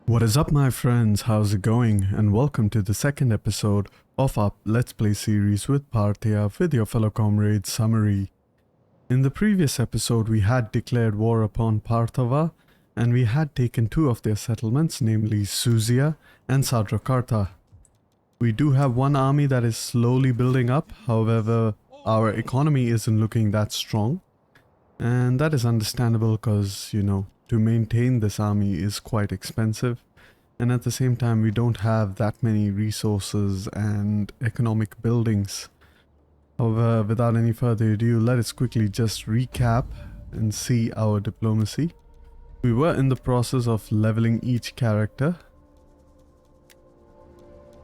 What is up, my friends? How's it going? And welcome to the second episode of our Let's Play series with Parthia with your fellow comrade Summary. In the previous episode, we had declared war upon Pathava, and we had taken two of their settlements, namely Suzia and Sadrakarta. We do have one army that is slowly building up, however, our economy isn't looking that strong. And that is understandable because, to maintain this army is quite expensive. And at the same time, we don't have that many resources and economic buildings. However, without any further ado, let us quickly just recap and see our diplomacy. We were in the process of leveling each character.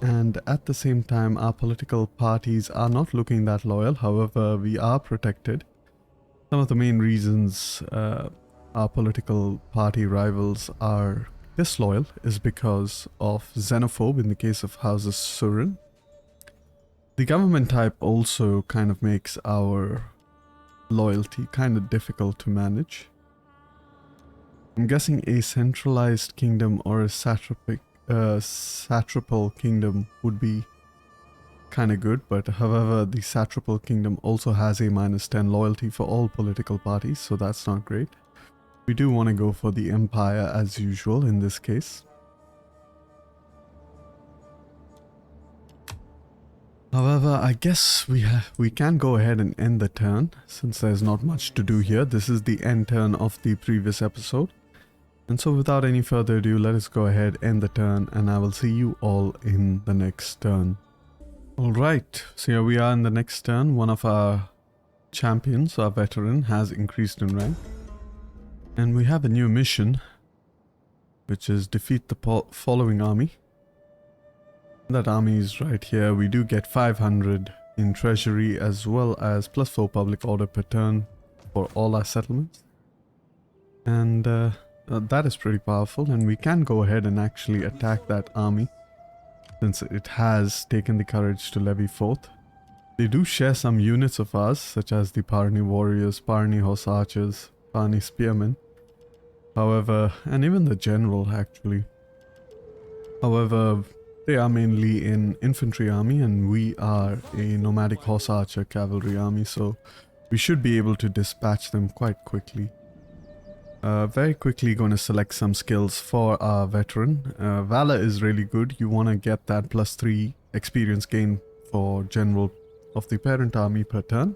And at the same time, our political parties are not looking that loyal. However, we are protected. Some of the main reasons our political party rivals are disloyal is because of xenophobe in the case of Houses Surin. The government type also kind of makes our loyalty kind of difficult to manage. I'm guessing a centralized kingdom or a satrapal kingdom would be kind of good, but however, the satrapal kingdom also has a -10 loyalty for all political parties, so that's not great. We do want to go for the empire as usual in this case. However, I guess we can go ahead and end the turn since there's not much to do here. This is the end turn of the previous episode. And so without any further ado, let us go ahead, end the turn, and I will see you all in the next turn. Alright, so here we are in the next turn. One of our champions, our veteran, has increased in rank. And we have a new mission, which is defeat the following army. That army is right here. We do get 500 in treasury as well as +4 public order per turn for all our settlements. And that is pretty powerful, and we can go ahead and actually attack that army since it has taken the courage to levy forth. They do share some units of ours, such as the Parni warriors, Parni horse archers, Parni spearmen. However, and even the general actually. However, they are mainly an infantry army and we are a nomadic horse archer cavalry army, so we should be able to dispatch them quite quickly. Very quickly going to select some skills for our veteran. Valor is really good. You want to get that +3 experience gain for general of the parent army per turn.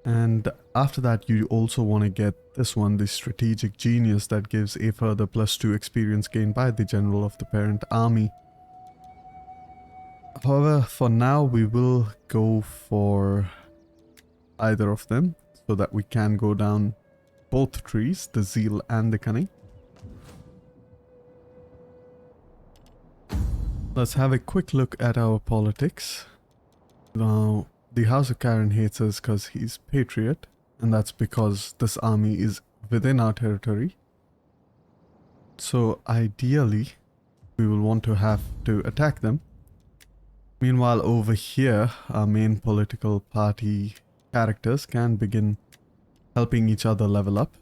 And after that, you also want to get this one, the strategic genius, that gives a further +2 experience gain by the general of the parent army. However, for now, we will go for either of them so that we can go down both trees, the zeal and the cunning. Let's have a quick look at our politics. Now, the House of Karen hates us because he's patriot, and that's because this army is within our territory. So ideally, we will want to have to attack them. Meanwhile, over here, our main political party characters can begin helping each other level up.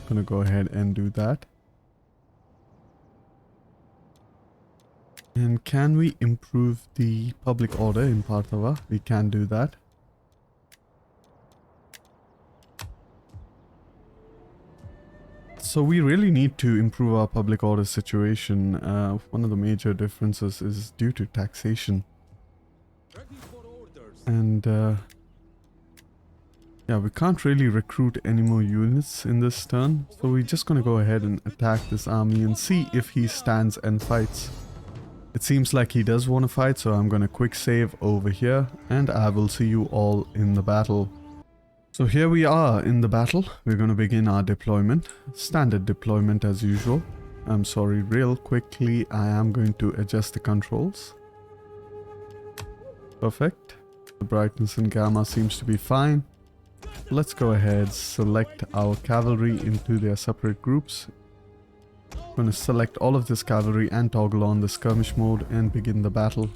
Gonna go ahead and do that. And can we improve the public order in Parthava? We can do that. So we really need to improve our public order situation. One of the major differences is due to taxation. And yeah, we can't really recruit any more units in this turn. So we're just gonna go ahead and attack this army and see if he stands and fights. It seems like he does want to fight, so I'm going to quick save over here, and I will see you all in the battle. So here we are in the battle. We're going to begin our deployment. Standard deployment as usual. I'm sorry, real quickly, I am going to adjust the controls. Perfect. The brightness and gamma seems to be fine. Let's go ahead, select our cavalry into their separate groups. I'm going to select all of this cavalry and toggle on the skirmish mode and begin the battle.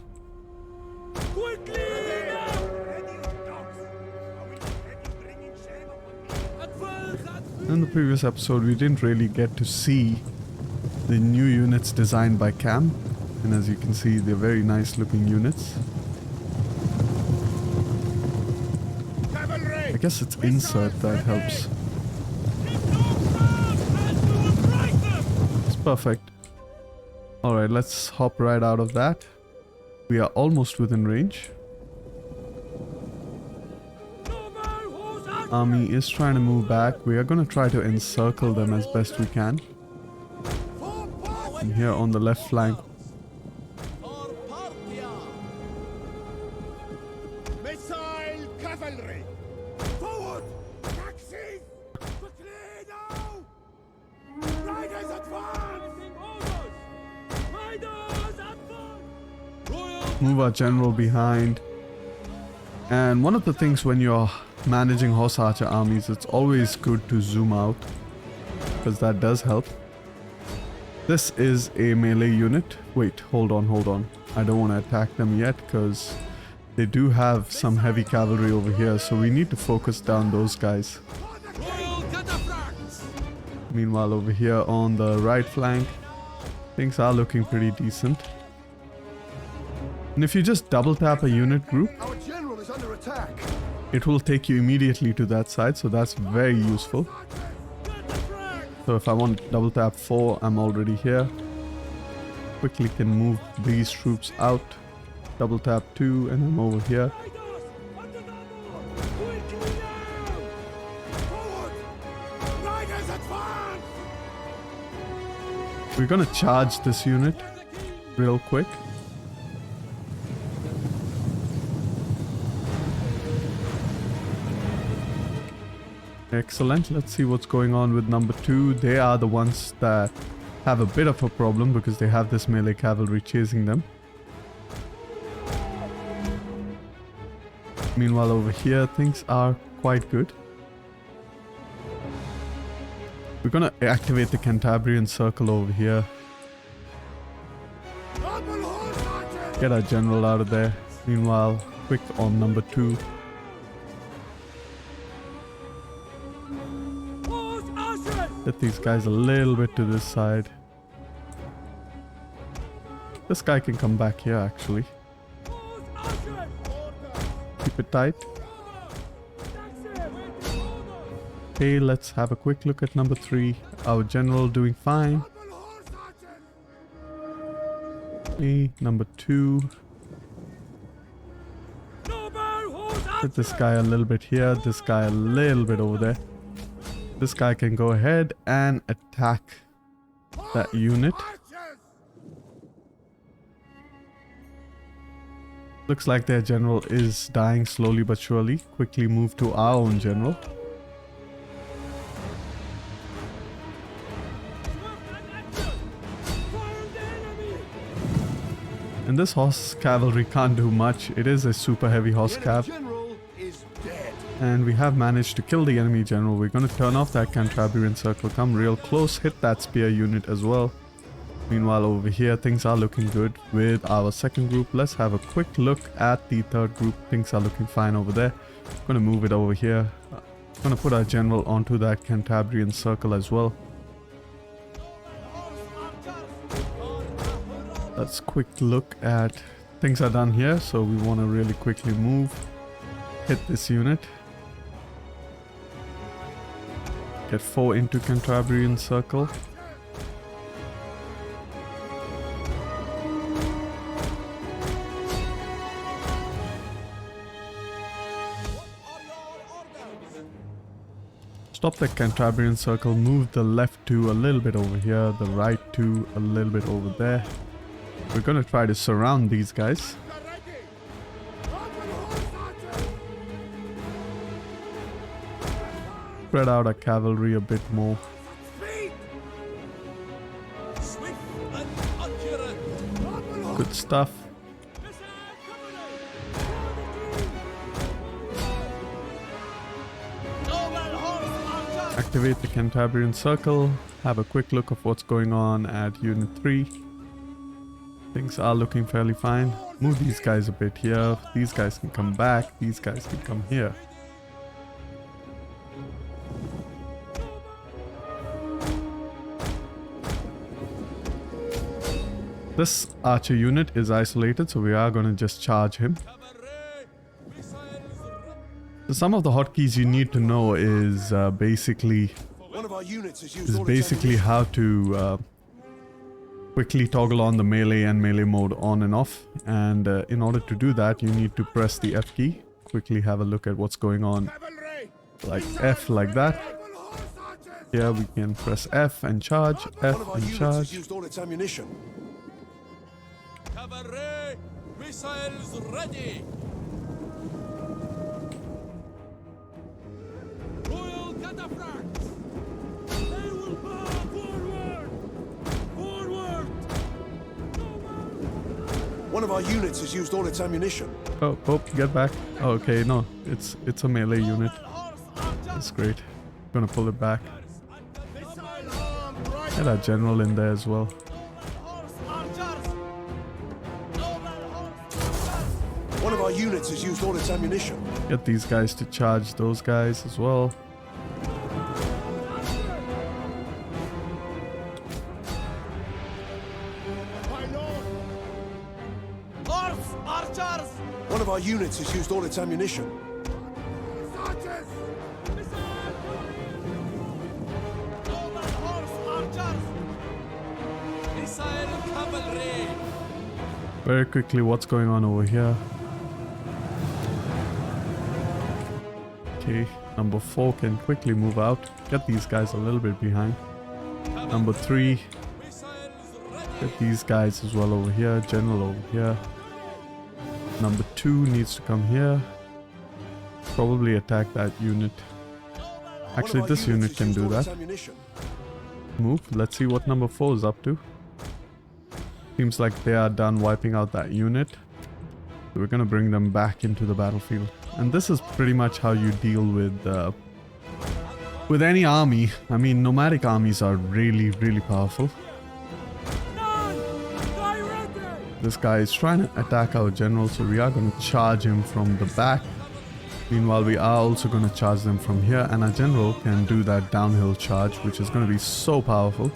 In the previous episode, we didn't really get to see the new units designed by Cam. And as you can see, they're very nice looking units. I guess it's insert that helps. It's perfect. Alright, let's hop right out of that. We are almost within range. Army is trying to move back. We are going to try to encircle them as best we can. And here on the left flank. Move our general behind. And one of the things when you're managing horse archer armies, it's always good to zoom out, because that does help. This is a melee unit. Wait, hold on. I don't want to attack them yet because they do have some heavy cavalry over here, so we need to focus down those guys. Meanwhile, over here on the right flank, things are looking pretty decent. And if you just double tap a unit group, our general is under attack. It will take you immediately to that side, so that's very useful. So if I want to double tap 4, I'm already here. Quickly can move these troops out. Double tap 2 and I'm over here. We're gonna charge this unit real quick. Excellent. Let's see what's going on with number 2. They are the ones that have a bit of a problem because they have this melee cavalry chasing them. Meanwhile, over here, things are quite good. We're gonna activate the Cantabrian circle over here. Get our general out of there. Meanwhile, quick on number 2. Get these guys a little bit to this side. This guy can come back here actually. Keep it tight. Okay, let's have a quick look at number 3. Our general doing fine. Okay, number 2. Get this guy a little bit here, this guy a little bit over there. This guy can go ahead and attack that unit. Looks like their general is dying slowly but surely. Quickly move to our own general. And this horse cavalry can't do much. It is a super heavy horse cav. And we have managed to kill the enemy general. We're going to turn off that Cantabrian circle, come real close, hit that spear unit as well. Meanwhile, over here, things are looking good with our second group. Let's have a quick look at the third group. Things are looking fine over there. I'm going to move it over here. I'm going to put our general onto that Cantabrian circle as well. Let's quick look at things are done here. So we want to really quickly move, hit this unit. Get 4 into Cantabrian circle. Stop the Cantabrian circle, move the left 2 a little bit over here, the right 2 a little bit over there. We're gonna try to surround these guys. Spread out our cavalry a bit more. Good stuff. Activate the Cantabrian circle. Have a quick look of what's going on at Unit 3. Things are looking fairly fine. Move these guys a bit here. These guys can come back. These guys can come here. This archer unit is isolated, so we are going to just charge him. So some of the hotkeys you need to know is basically how to quickly toggle on the melee and melee mode on and off. And in order to do that, you need to press the F key. Quickly have a look at what's going on. Like F, like that. Here we can press F and charge, F and charge. Cavalry, missiles ready. Royal cataphracts. They will bow forward. Forward. One of our units has used all its ammunition. Oh, get back. Oh, okay, no, it's a melee unit. That's great. Gonna pull it back. Get our general in there as well. One of our units has used all its ammunition. Get these guys to charge those guys as well. One of our units has used all its ammunition. Very quickly, what's going on over here? Okay, number 4 can quickly move out. Get these guys a little bit behind. Number 3. Get these guys as well over here. General over here. Number 2 needs to come here. Probably attack that unit. Actually, this unit can do that. Move. Let's see what number 4 is up to. Seems like they are done wiping out that unit. So we're gonna bring them back into the battlefield. And this is pretty much how you deal with any army. I mean, nomadic armies are really, really powerful. This guy is trying to attack our general, so we are going to charge him from the back. Meanwhile, we are also going to charge them from here, and our general can do that downhill charge, which is going to be so powerful.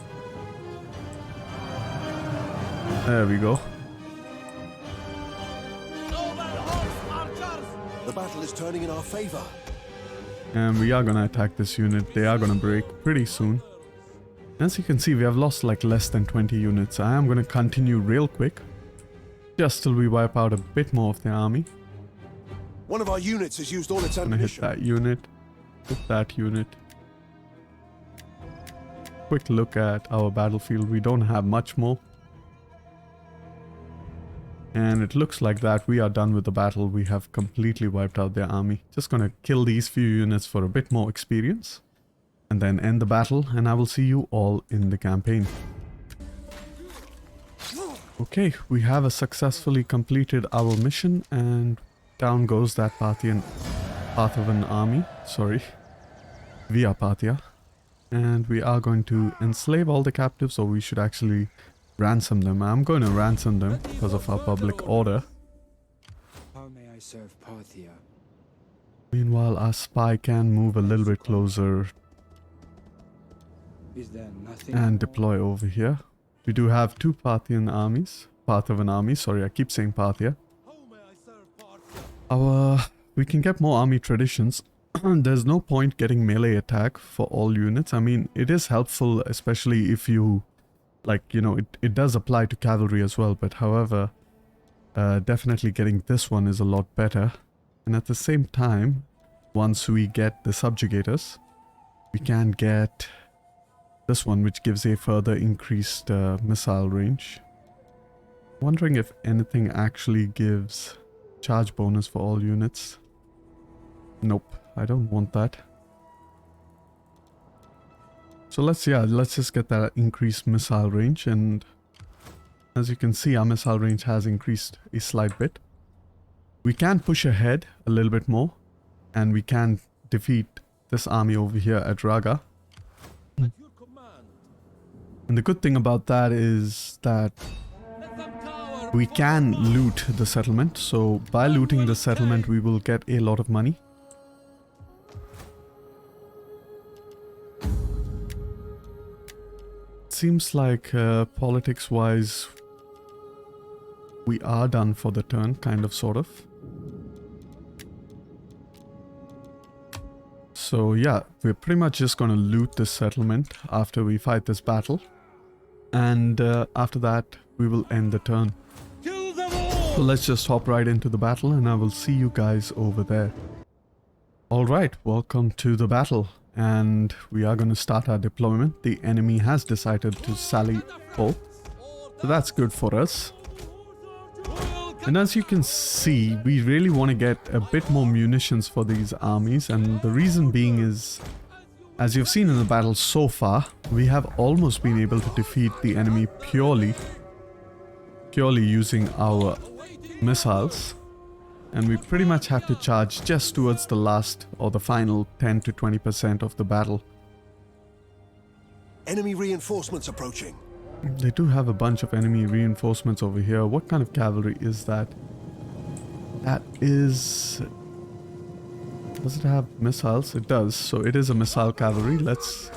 There we go. The battle is turning in our favor. And we are going to attack this unit. They are going to break pretty soon. As you can see, we have lost like less than 20 units. I am going to continue real quick, just till we wipe out a bit more of the army. One of our units has used all its I'm gonna hit ammunition. that unit. Hit that unit. Quick look at our battlefield. We don't have much more. And it looks like that we are done with the battle. We have completely wiped out their army. Just gonna kill these few units for a bit more experience. And then end the battle. And I will see you all in the campaign. Okay, we have successfully completed our mission, and down goes that Parthian army. Sorry, via Parthia. And we are going to enslave all the captives, or we should actually ransom them. I'm going to ransom them because of our public order. How may I serve Parthia? Meanwhile, our spy can move a little bit closer Is there nothing and deploy over here. We do have 2 Parthian armies. Parthian army, sorry, I keep saying Parthia. We can get more army traditions. There's no point getting melee attack for all units. I mean, it is helpful, especially if you, like, you know, it does apply to cavalry as well. But however, definitely getting this one is a lot better. And at the same time, once we get the subjugators, we can get this one, which gives a further increased missile range. Wondering if anything actually gives charge bonus for all units. Nope, I don't want that. So let's just get that increased missile range, and as you can see, our missile range has increased a slight bit. We can push ahead a little bit more, and we can defeat this army over here at Raga. And the good thing about that is that we can loot the settlement. So by looting the settlement, we will get a lot of money. Seems like politics-wise, we are done for the turn, kind of, sort of. So yeah, we're pretty much just going to loot this settlement after we fight this battle. And after that, we will end the turn. Kill them all! So let's just hop right into the battle and I will see you guys over there. Alright, welcome to the battle. And we are going to start our deployment. The enemy has decided to sally forth. So that's good for us. And as you can see, we really want to get a bit more munitions for these armies, and the reason being is, as you've seen in the battle so far, we have almost been able to defeat the enemy purely using our missiles, and we pretty much have to charge just towards the last or the final 10 to 20% of the battle. Enemy reinforcements approaching. They do have a bunch of enemy reinforcements over here. What kind of cavalry is that? That is... Does it have missiles? It does. So it is a missile cavalry. Let's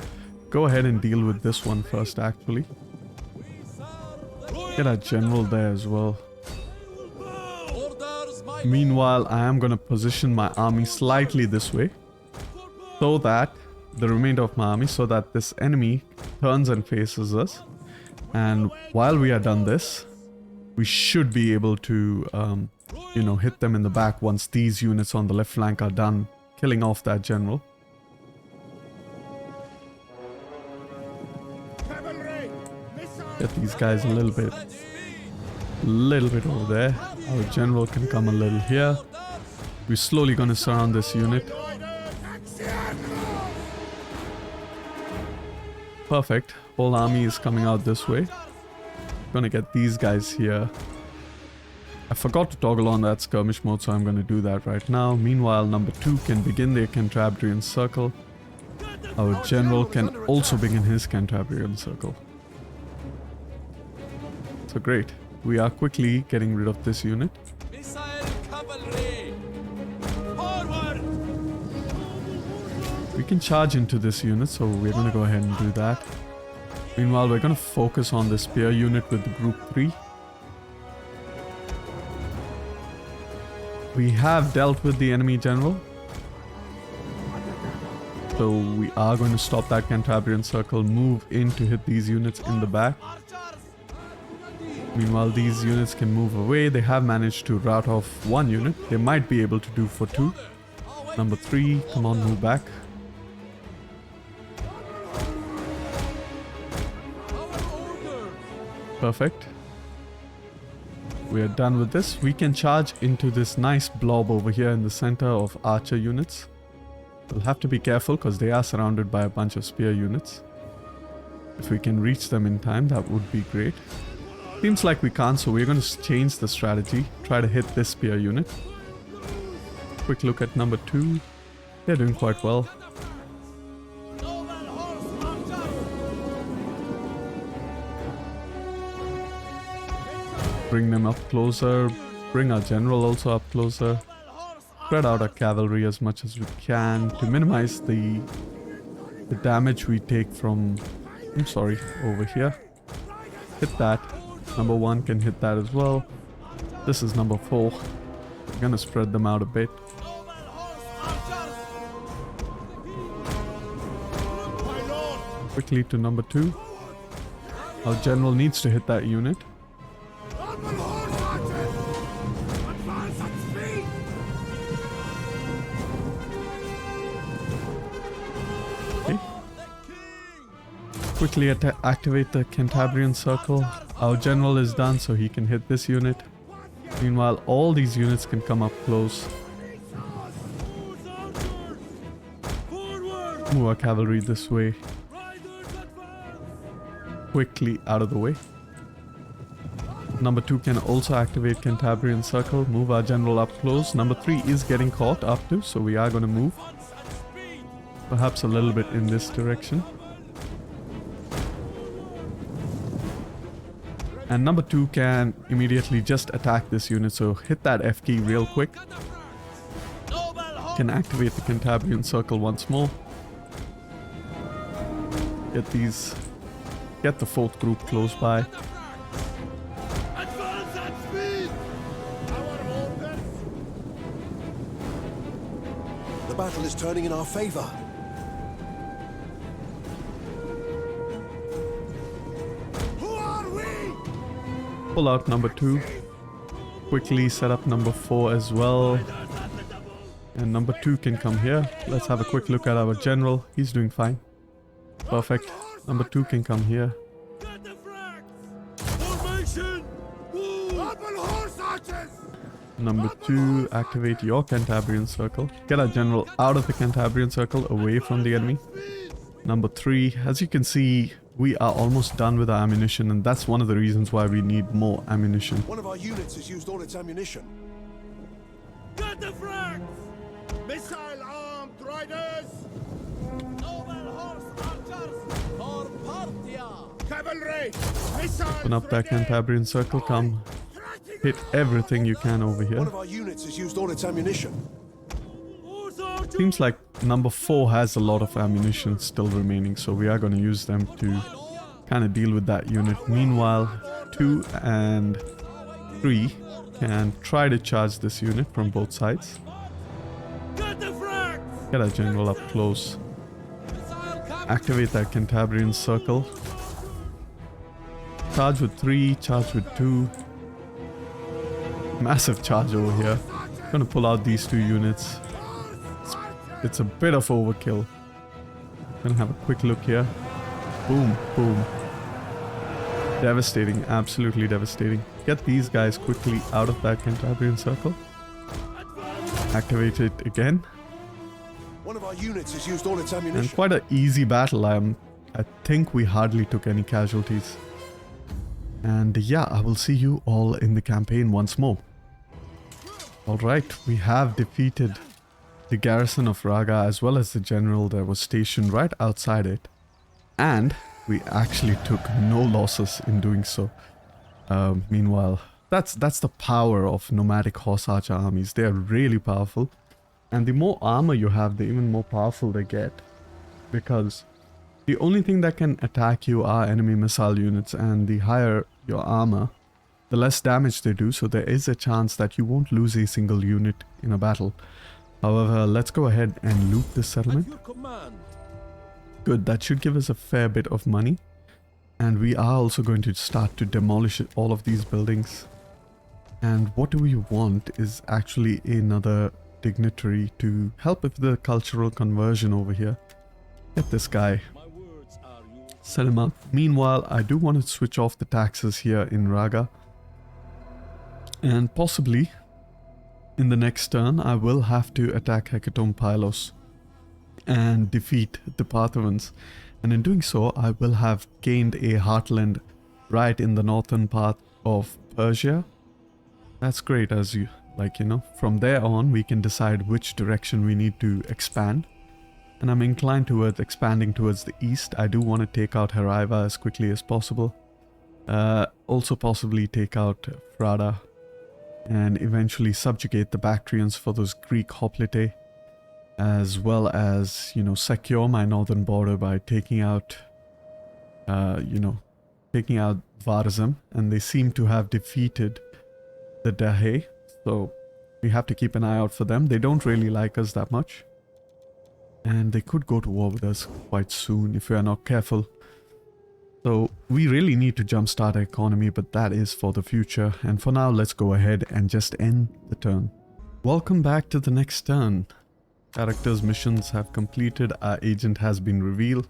go ahead and deal with this one first, actually. Get our general there as well. Meanwhile, I am going to position my army slightly this way, so that the remainder of my army, so that this enemy turns and faces us. And while we are done this, we should be able to, you know, hit them in the back once these units on the left flank are done killing off that general. Get these guys a little bit over there. Our general can come a little here. We're slowly going to surround this unit. Perfect. Whole army is coming out this way. Gonna get these guys here. I forgot to toggle on that skirmish mode, so I'm gonna do that right now. Meanwhile, number 2 can begin their Cantabrian circle. Our general can also begin his Cantabrian circle. So great. We are quickly getting rid of this unit. Missile cavalry! Forward! We can charge into this unit, so we're gonna go ahead and do that. Meanwhile, we're going to focus on the spear unit with the group 3. We have dealt with the enemy general, so we are going to stop that Cantabrian circle, move in to hit these units in the back. Meanwhile, these units can move away. They have managed to rout off 1 unit. They might be able to do for 2. Number 3, come on, move back. Perfect. We are done with this. We can charge into this nice blob over here in the center of archer units. We'll have to be careful because they are surrounded by a bunch of spear units. If we can reach them in time, that would be great. Seems like we can't, so we're going to change the strategy. Try to hit this spear unit. Quick look at number 2. They're doing quite well. Bring them up closer. Bring our general also up closer. Spread out our cavalry as much as we can to minimize the damage we take from... I'm sorry, over here. Hit that. Number 1 can hit that as well. This is number 4. We're gonna spread them out a bit. Quickly to number 2. Our general needs to hit that unit. Okay. Quickly activate the Cantabrian circle. Our general is done, so he can hit this unit. Meanwhile, all these units can come up close. Move our cavalry this way. Quickly out of the way. Number 2 can also activate Cantabrian circle. Move our general up close. Number 3 is getting caught up to, so we are going to move. Perhaps a little bit in this direction. And number 2 can immediately just attack this unit, so hit that F key real quick. Can activate the Cantabrian circle once more. Get the 4th group close by. battle is turning in our favor. Who are we? Pull out number 2. Quickly set up number 4 as well. And number 2 can come here. Let's have a quick look at our general. He's doing fine. Perfect. Number 2 can come here. Get the frags! Formation! Double horse archers! Number 2, activate your Cantabrian circle. Get our general out of the Cantabrian circle, away from the enemy. Number 3, as you can see, we are almost done with our ammunition, and that's one of the reasons why we need more ammunition. One of our units has used all its ammunition. Get the frags! Missile-armed riders! Noble horse archers for Parthia! Cavalry! Missile! Open up that Cantabrian circle, come hit everything you can over One here. of our units has used all its ammunition. Horse archers! Seems like number 4 has a lot of ammunition still remaining, so we are going to use them to kind of deal with that unit. Meanwhile, 2 and 3 can try to charge this unit from both sides. Get the frags! Get our general up close. Missile cap- Activate that Cantabrian circle. Charge with 3, charge with 2. Massive charge over here. Gonna pull out these 2 units. It's a bit of overkill. Gonna have a quick look here. Boom, boom. Devastating, absolutely devastating. Get these guys quickly out of that Cantabrian circle. Activate it again. One of our units has used all its And ammunition. quite an easy battle. I think we hardly took any casualties. And yeah, I will see you all in the campaign once more. Alright, we have defeated the garrison of Raga as well as the general that was stationed right outside it. And we actually took no losses in doing so. Meanwhile, that's the power of nomadic horse archer armies. They are really powerful. And the more armor you have, the even more powerful they get. Because the only thing that can attack you are enemy missile units, and the higher your armor, the less damage they do, so there is a chance that you won't lose a single unit in a battle. However, let's go ahead and loot this At settlement. your command! Good, that should give us a fair bit of money. And we are also going to start to demolish all of these buildings. And what do we want is actually another dignitary to help with the cultural conversion over here. Get this guy. My words are yours. Set him up. Meanwhile, I do want to switch off the taxes here in Raga. And possibly, in the next turn, I will have to attack Hecatomb Pylos and defeat the Parthians. And in doing so, I will have gained a Heartland right in the northern part of Persia. That's great, as you know, from there on, we can decide which direction we need to expand. And I'm inclined towards expanding towards the east. I do want to take out Heriva as quickly as possible. Also possibly take out Frada. And eventually subjugate the Bactrians for those Greek hoplite. As well as, secure my northern border by taking out, taking out Varzim. And they seem to have defeated the Dahe. So we have to keep an eye out for them. They don't really like us that much. And they could go to war with us quite soon if we are not careful. So we really need to jumpstart our economy, but that is for the future. And for now, let's go ahead and just end the turn. Welcome back to the next turn. Characters' missions have completed. Our agent has been revealed.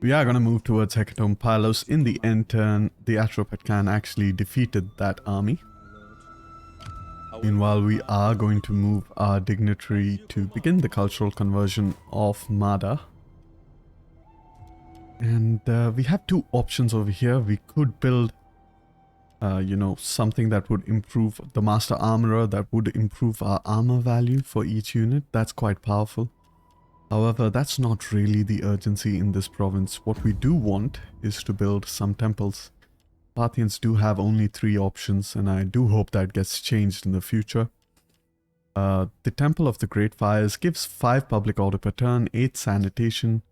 We are going to move towards Hecatomb Pylos. In the end turn, the Atropatkan Khan actually defeated that army. Meanwhile, we are going to move our dignitary to begin the cultural conversion of Mada. And we have 2 options over here. We could build, something that would improve the Master Armorer, that would improve our armor value for each unit. That's quite powerful. However, that's not really the urgency in this province. What we do want is to build some temples. Parthians do have only 3 options, and I do hope that gets changed in the future. The Temple of the Great Fires gives 5 public order per turn, 8 sanitation,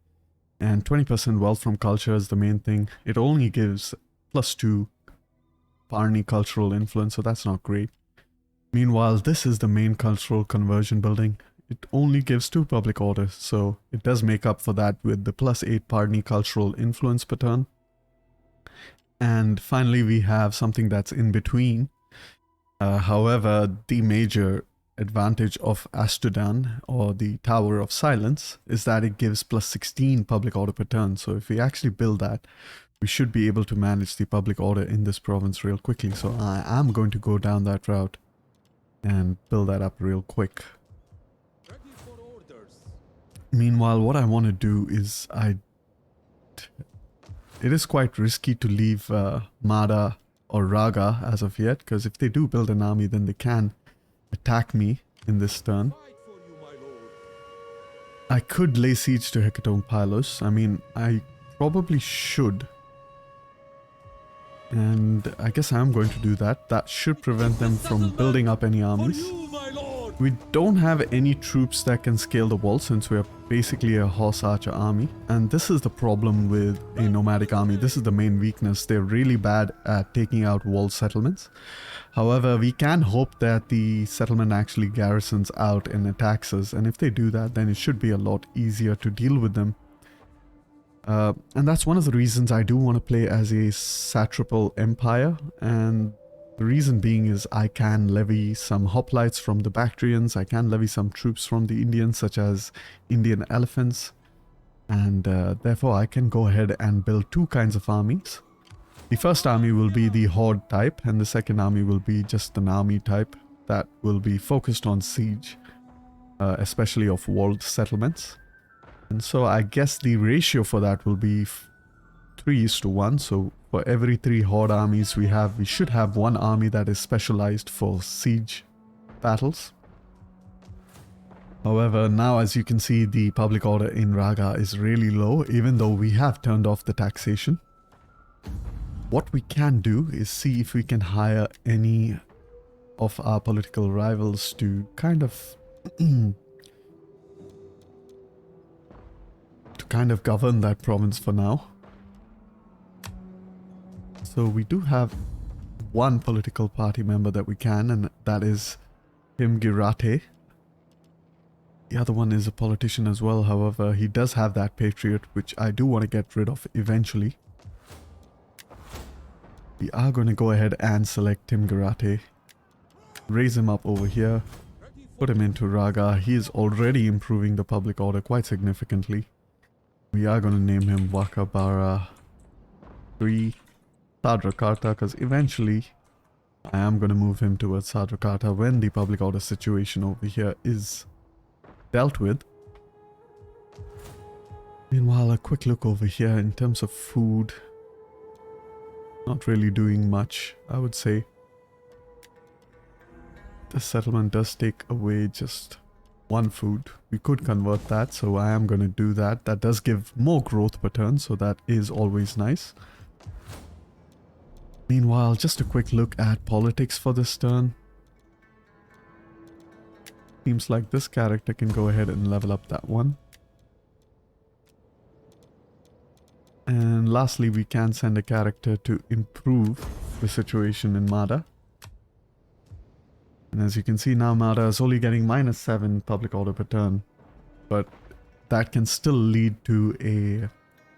and 20% wealth from culture is the main thing. It only gives +2 Parni cultural influence, so that's not great. Meanwhile, this is the main cultural conversion building. it only gives 2 public order, so it does make up for that with the +8 Parni cultural influence per turn. And finally we have something that's in between. However, the major advantage of Astudan, or the Tower of Silence, is that it gives +16 public order per turn. So if we actually build that, we should be able to manage the public order in this province real quickly. So I am going to go down that route and build that up real quick. Ready for orders. Meanwhile, what I want to do is it is quite risky to leave Mada or Raga as of yet, because if they do build an army, then they can attack me in this turn. Fight for you, my lord. I could lay siege to Hecatomb Pylos. I mean, I probably should. And I guess I'm going to do that. That should prevent them from building up any For armies. you, my lord. We don't have any troops that can scale the wall since we're basically a horse archer army. And this is the problem with a nomadic army. This is the main weakness. They're really bad at taking out walled settlements. However, we can hope that the settlement actually garrisons out and attacks us. And if they do that, then it should be a lot easier to deal with them. And that's one of the reasons I do want to play as a satrapal empire. And the reason being is I can levy some hoplites from the Bactrians. I can levy some troops from the Indians, such as Indian elephants. And therefore I can go ahead and build 2 kinds of armies. The first army will be the horde type, and the second army will be just an army type that will be focused on siege, especially of walled settlements. And so I guess the ratio for that will be 3:1. So for every 3 horde armies we should have 1 army that is specialized for siege battles. However, now as you can see, the public order in Raga is really low, even though we have turned off the taxation. What we can do is see if we can hire any of our political rivals to kind of govern that province for now. So we do have 1 political party member that we can, and that is Himgirate. The other one is a politician as well. However, he does have that patriot, which I do want to get rid of eventually. We are going to go ahead and select Himgirate, raise him up over here, put him into Raga. He is already improving the public order quite significantly. We are going to name him Wakabara 3 Sadrakarta, because eventually I am going to move him towards Sadrakarta when the public order situation over here is dealt with. Meanwhile, a quick look over here in terms of food. Not really doing much, I would say. This settlement does take away just 1 food. We could convert that, so I am going to do that. That does give more growth per turn, so that is always nice. Meanwhile, just a quick look at politics for this turn. Seems like this character can go ahead and level up that one. And lastly, we can send a character to improve the situation in Mada. And as you can see now, Mada is only getting -7 public order per turn. But that can still lead to a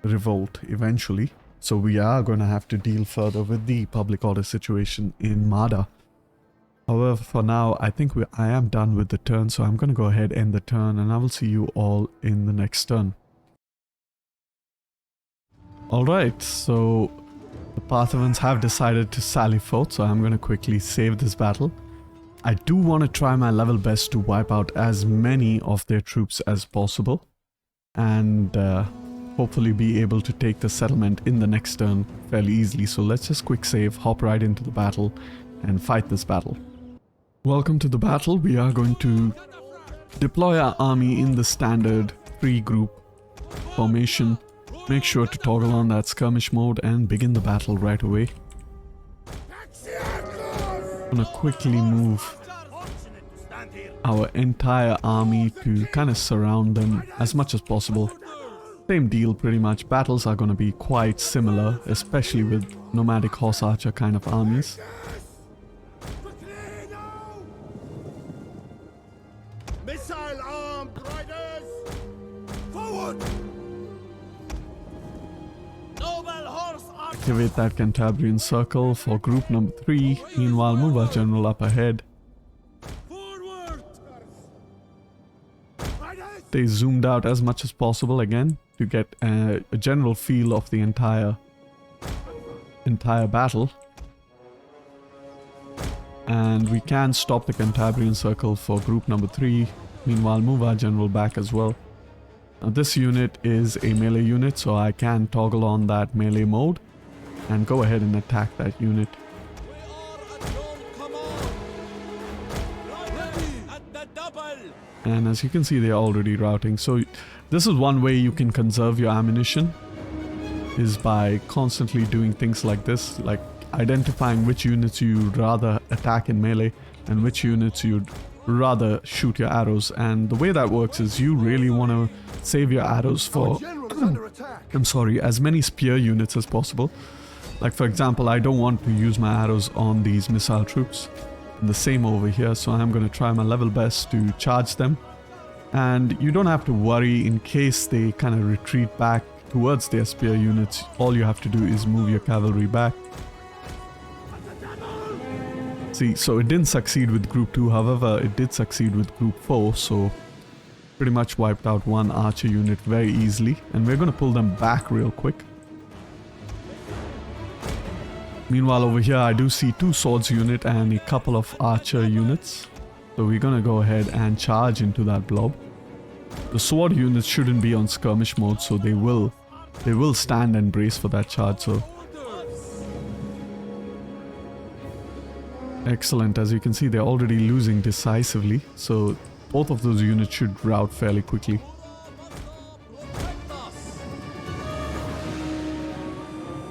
revolt eventually. So we are going to have to deal further with the public order situation in Mada. However, for now, I think I am done with the turn. So I'm going to go ahead and end the turn, and I will see you all in the next turn. Alright, so the Parthians have decided to sally forth, so I'm going to quickly save this battle. I do want to try my level best to wipe out as many of their troops as possible, and hopefully be able to take the settlement in the next turn fairly easily. So let's just quick save, hop right into the battle, and fight this battle. Welcome to the battle. We are going to deploy our army in the standard 3-group formation. Make sure to toggle on that skirmish mode and begin the battle right away. I'm gonna quickly move our entire army to kind of surround them as much as possible. Same deal pretty much. Battles are gonna be quite similar, especially with nomadic horse archer kind of armies. Missile Activate that Cantabrian circle for group number 3. Meanwhile, move our general up ahead. Forward! Stay zoomed out as much as possible again to get a general feel of the entire battle. And we can stop the Cantabrian circle for group number 3. Meanwhile, move our general back as well. Now this unit is a melee unit, so I can toggle on that melee mode and go ahead and attack that unit. We are at your command! Ready at the double! And as you can see, they're already routing. So this is one way you can conserve your ammunition, is by constantly doing things like this, like identifying which units you'd rather attack in melee and which units you'd rather shoot your arrows. And the way that works is you really want to save your arrows for as many spear units as possible. Like for example, I don't want to use my arrows on these missile troops. And the same over here, so I'm going to try my level best to charge them. And you don't have to worry in case they kind of retreat back towards their spear units. All you have to do is move your cavalry back. See, so it didn't succeed with group 2, however it did succeed with group 4, so pretty much wiped out one archer unit very easily. And we're going to pull them back real quick. Meanwhile over here I do see 2 swords unit and a couple of archer units. So we're gonna go ahead and charge into that blob. The sword units shouldn't be on skirmish mode, so they will stand and brace for that charge. So excellent, as you can see they're already losing decisively, so both of those units should rout fairly quickly.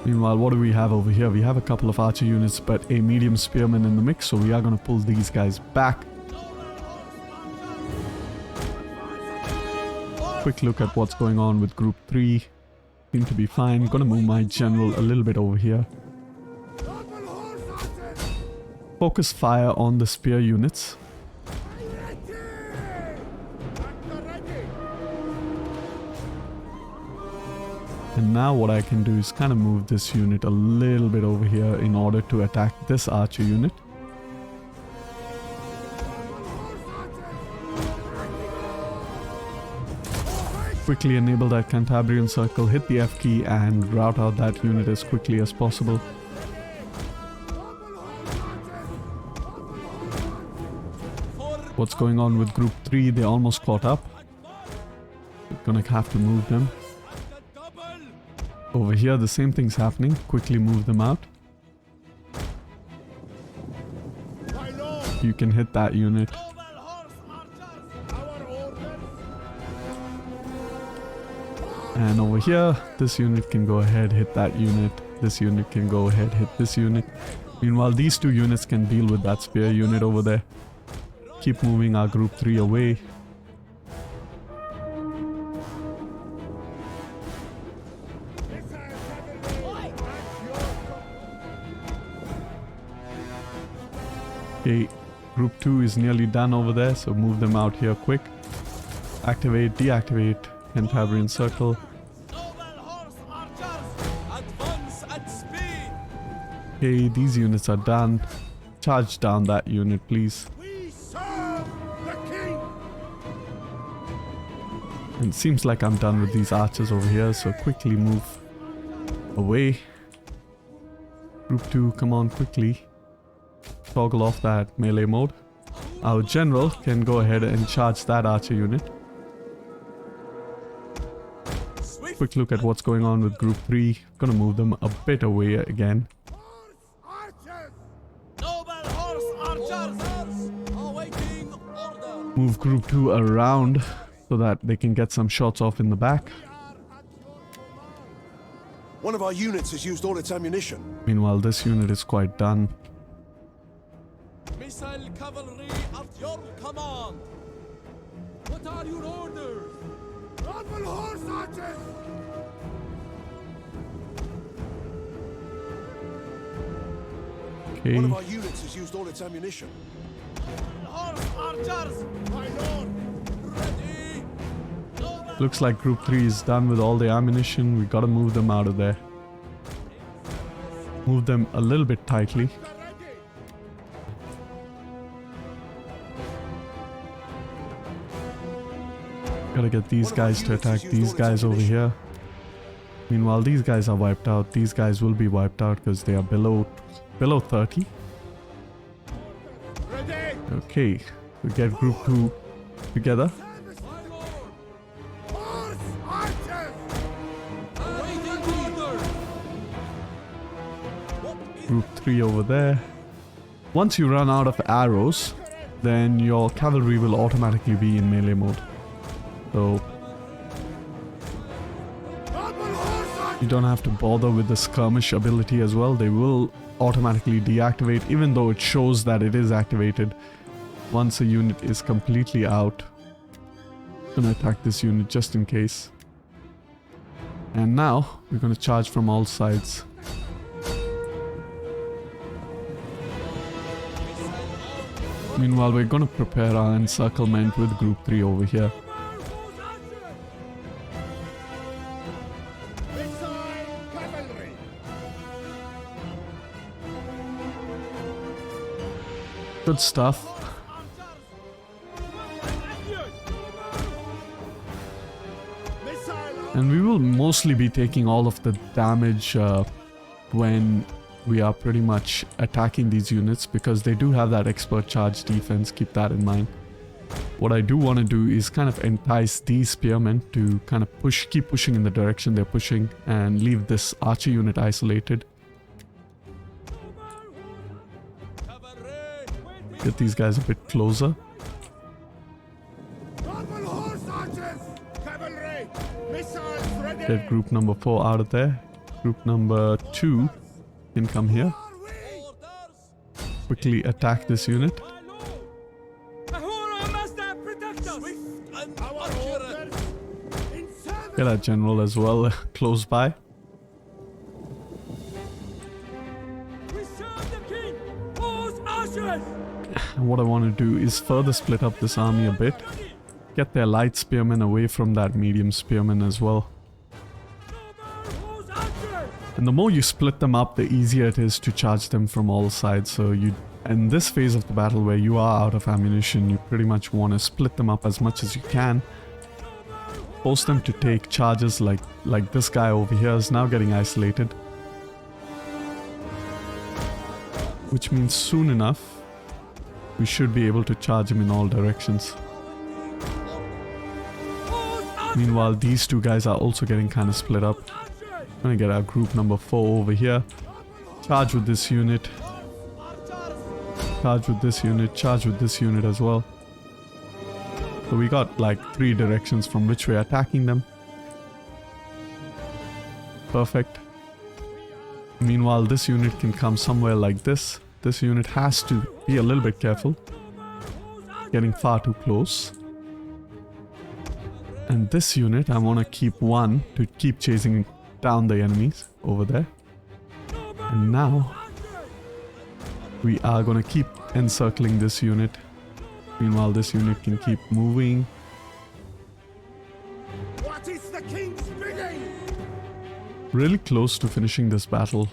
Meanwhile, what do we have over here? We have a couple of archer units, but a medium spearman in the mix, so we are going to pull these guys back. Quick look at what's going on with group 3. Seem to be fine. Gonna move my general a little bit over here. Focus fire on the spear units. And now what I can do is kind of move this unit a little bit over here in order to attack this archer unit. Quickly enable that Cantabrian circle, hit the F key and rout out that unit as quickly as possible. What's going on with group 3? They almost caught up. We're gonna have to move them. Over here, the same thing's happening. Quickly move them out. You can hit that unit. And over here, this unit can go ahead, hit that unit. This unit can go ahead, hit this unit. Meanwhile, these 2 units can deal with that spear unit over there. Keep moving our group 3 away. Okay, group 2 is nearly done over there, so move them out here quick. Activate, deactivate Cantabrian circle. Okay, these units are done. Charge down that unit, please. We serve the king! And it seems like I'm done with these archers over here, so quickly move away. Group 2, come on quickly. Toggle off that melee mode. Our general can go ahead and charge that archer unit. Quick look at what's going on with group 3. Gonna move them a bit away again. Move group 2 around so that they can get some shots off in the back. One of our units has used all its ammunition. Meanwhile, this unit is quite done. Missile cavalry at your command! What are your orders? Rifle horse archers! One of Okay, our units has used all its ammunition. Horse archers! My lord! Ready! looks like group 3 is done with all the ammunition. We gotta move them out of there. Move them a little bit tightly. Gotta get these guys to attack these guys over here. Meanwhile, these guys are wiped out. These guys will be wiped out because they are below 30. Okay, we get group 2 together. Group 3 over there. Once you run out of arrows, then your cavalry will automatically be in melee mode. So you don't have to bother with the skirmish ability as well. They will automatically deactivate, even though it shows that it is activated. Once a unit is completely out, I'm gonna attack this unit just in case. And now we're gonna charge from all sides. Meanwhile, we're gonna prepare our encirclement with group 3 over here. Good stuff. And we will mostly be taking all of the damage when we are pretty much attacking these units, because they do have that expert charge defense. Keep that in mind. What I do want to do is kind of entice these spearmen to kind of keep pushing in the direction they're pushing, and leave this archer unit isolated. Get these guys a bit closer. Get group number 4 out of there. Group number 2 can come here. Quickly attack this unit. Get our general as well close by. And what I want to do is further split up this army a bit. Get their light spearmen away from that medium spearmen as well. And the more you split them up, the easier it is to charge them from all sides. So in this phase of the battle where you are out of ammunition, you pretty much want to split them up as much as you can. Force them to take charges like this guy over here is now getting isolated. Which means soon enough, we should be able to charge him in all directions. Meanwhile, these two guys are also getting kind of split up. I'm gonna get our group number 4 over here. Charge with this unit. Charge with this unit. Charge with this unit as well. So we got like 3 directions from which we're attacking them. Perfect. Meanwhile, this unit can come somewhere like this. This unit has to be a little bit careful. Getting far too close. And this unit, I want to keep 1 to keep chasing down the enemies over there. And now we are going to keep encircling this unit. Meanwhile, this unit can keep moving. What is the king's bidding? Really close to finishing this battle.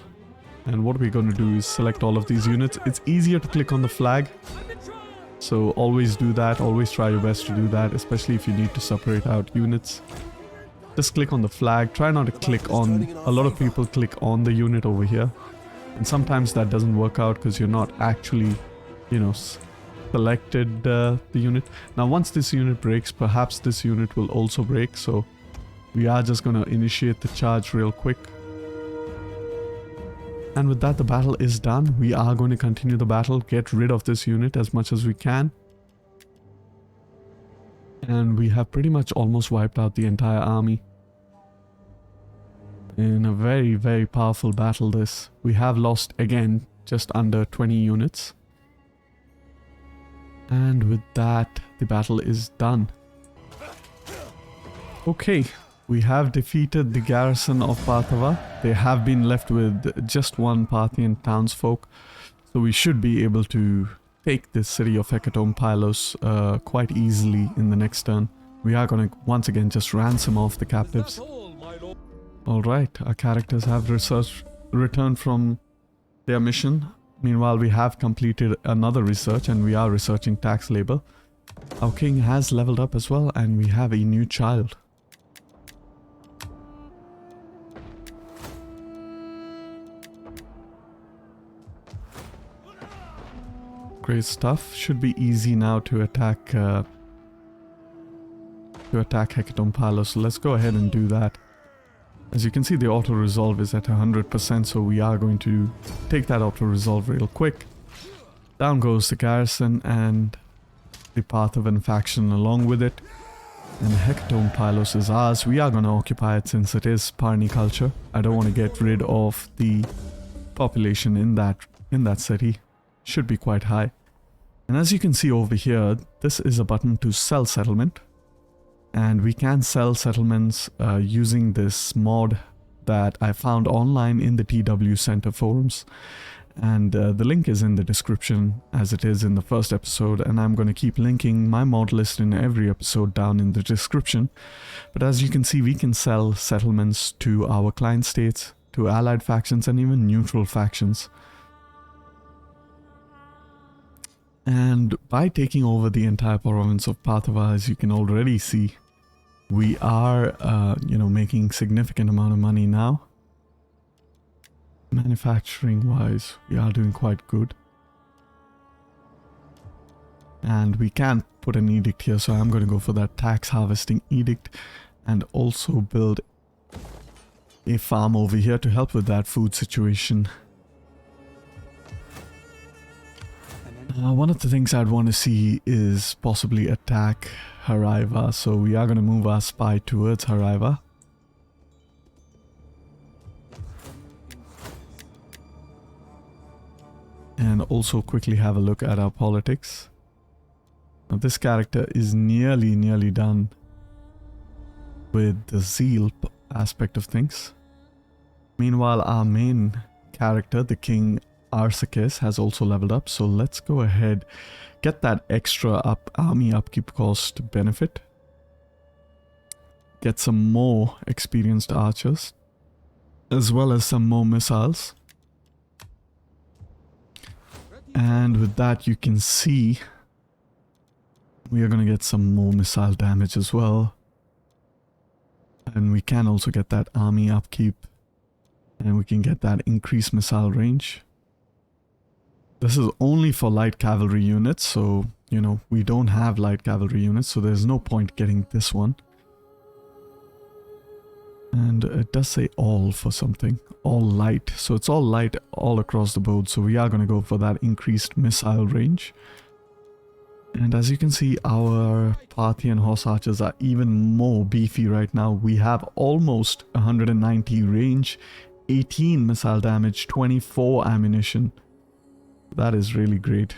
And what we're going to do is select all of these units. It's easier to click on the flag. So always do that. Always try your best to do that, especially if you need to separate out units. Just click on the flag. Try not to click on... A lot of people click on the unit over here. And sometimes that doesn't work out because you're not actually, you know, selected the unit. Now once this unit breaks, perhaps this unit will also break. So we are just going to initiate the charge real quick. And with that, the battle is done. We are going to continue the battle. Get rid of this unit as much as we can. And we have pretty much almost wiped out the entire army. In a very, very powerful battle this. We have lost again just under 20 units. And with that, the battle is done. Okay, we have defeated the garrison of Pathava. They have been left with just 1 Parthian townsfolk. So we should be able to take this city of Hecatomb Pylos quite easily in the next turn. We are going to once again just ransom off the captives. Alright, our characters have returned from their mission. Meanwhile, we have completed another research and we are researching tax labor. Our king has leveled up as well and we have a new child. Great stuff. Should be easy now to attack Hecaton Pylos. So let's go ahead and do that. As you can see, the auto-resolve is at 100%, so we are going to take that auto-resolve real quick. Down goes the garrison and the Parthavan faction along with it. And Hecaton Pylos is ours. We are going to occupy it since it is Parni culture. I don't want to get rid of the population in that city. Should be quite high. And as you can see over here, this is a button to sell settlement. And we can sell settlements using this mod that I found online in the TW Center forums. And the link is in the description as it is in the first episode. And I'm going to keep linking my mod list in every episode down in the description. But as you can see, we can sell settlements to our client states, to allied factions, and even neutral factions. And by taking over the entire province of Pathava, as you can already see, we are, making significant amount of money now. Manufacturing-wise, we are doing quite good. And we can put an edict here, so I'm going to go for that tax harvesting edict and also build a farm over here to help with that food situation. One of the things I'd want to see is possibly attack Haraiva, so we are going to move our spy towards Haraiva. And also quickly have a look at our politics. Now this character is nearly done with the zeal aspect of things. Meanwhile, our main character, the King Arsakis, has also leveled up, so let's go ahead, get that extra army upkeep cost benefit, get some more experienced archers, as well as some more missiles. And with that, you can see we are going to get some more missile damage as well. And we can also get that army upkeep, and we can get that increased missile range. This is only for light cavalry units, so, we don't have light cavalry units, so there's no point getting this one. And it does say all for something, all light, so it's all light all across the board, so we are going to go for that increased missile range. And as you can see, our Parthian horse archers are even more beefy right now. We have almost 190 range, 18 missile damage, 24 ammunition. That is really great.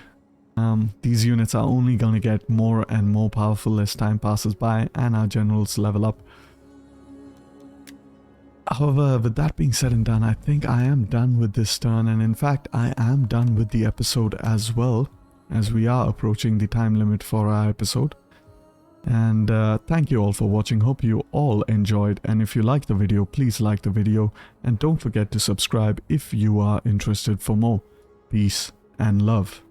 These units are only going to get more and more powerful as time passes by and our generals level up. However, with that being said and done, I think I am done with this turn, and in fact I am done with the episode as well, as we are approaching the time limit for our episode. And thank you all for watching. Hope you all enjoyed, and if you liked the video, please like the video and don't forget to subscribe if you are interested for more. Peace and love.